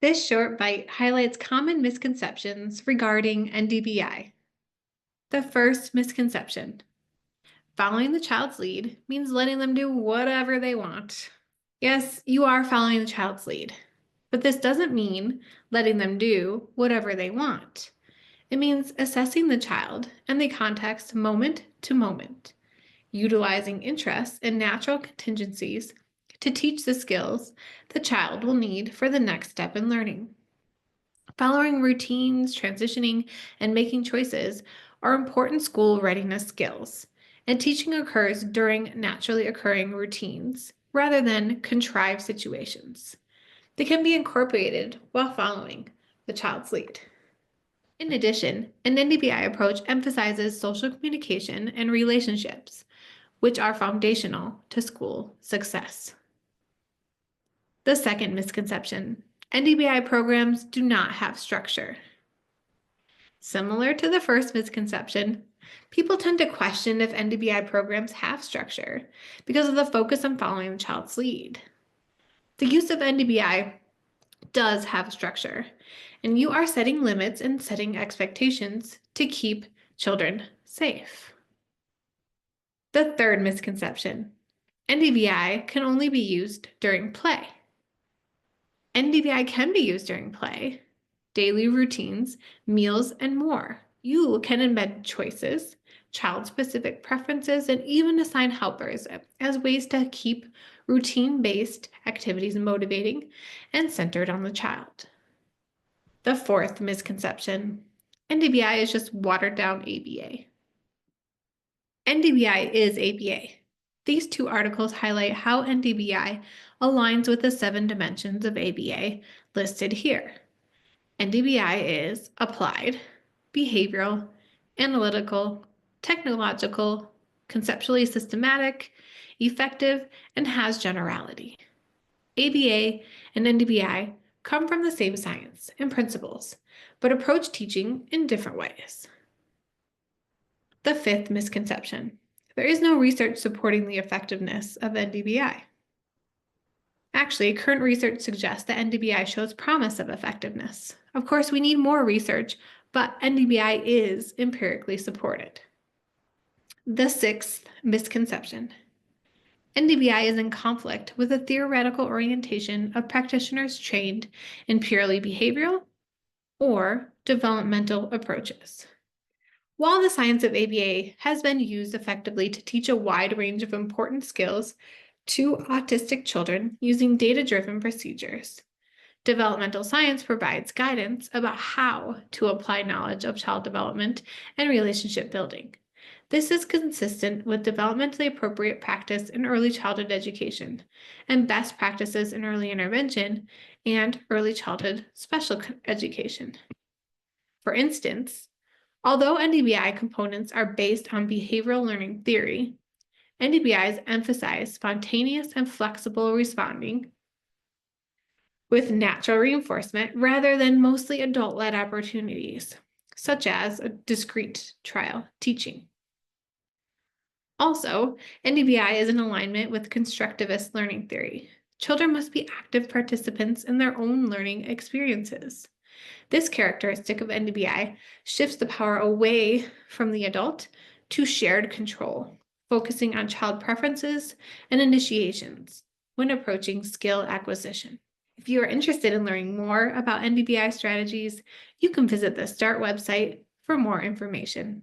This short bite highlights common misconceptions regarding NDBI. The first misconception: following the child's lead means letting them do whatever they want. Yes, you are following the child's lead, but this doesn't mean letting them do whatever they want. It means assessing the child and the context moment to moment, utilizing interests and natural contingencies to teach the skills the child will need for the next step in learning. Following routines, transitioning, and making choices are important school readiness skills, and teaching occurs during naturally occurring routines rather than contrived situations. They can be incorporated while following the child's lead. In addition, an NDBI approach emphasizes social communication and relationships, which are foundational to school success. The second misconception: NDBI programs do not have structure. Similar to the first misconception, people tend to question if NDBI programs have structure because of the focus on following the child's lead. The use of NDBI does have structure, and you are setting limits and setting expectations to keep children safe. The third misconception: NDBI can only be used during play. NDBI can be used during play, daily routines, meals, and more. You can embed choices, child-specific preferences, and even assign helpers as ways to keep routine-based activities motivating and centered on the child. The fourth misconception: NDBI is just watered-down ABA. NDBI is ABA. These two articles highlight how NDBI aligns with the 7 dimensions of ABA listed here. NDBI is applied, behavioral, analytical, technological, conceptually systematic, effective, and has generality. ABA and NDBI come from the same science and principles, but approach teaching in different ways. The fifth misconception: there is no research supporting the effectiveness of NDBI. Actually, current research suggests that NDBI shows promise of effectiveness. Of course, we need more research, but NDBI is empirically supported. The sixth misconception: NDBI is in conflict with the theoretical orientation of practitioners trained in purely behavioral or developmental approaches. While the science of ABA has been used effectively to teach a wide range of important skills to autistic children using data-driven procedures, developmental science provides guidance about how to apply knowledge of child development and relationship building. This is consistent with developmentally appropriate practice in early childhood education and best practices in early intervention and early childhood special education. For instance, although NDBI components are based on behavioral learning theory, NDBIs emphasize spontaneous and flexible responding with natural reinforcement rather than mostly adult-led opportunities, such as a discrete trial teaching. Also, NDBI is in alignment with constructivist learning theory. Children must be active participants in their own learning experiences. This characteristic of NDBI shifts the power away from the adult to shared control, focusing on child preferences and initiations when approaching skill acquisition. If you are interested in learning more about NDBI strategies, you can visit the START website for more information.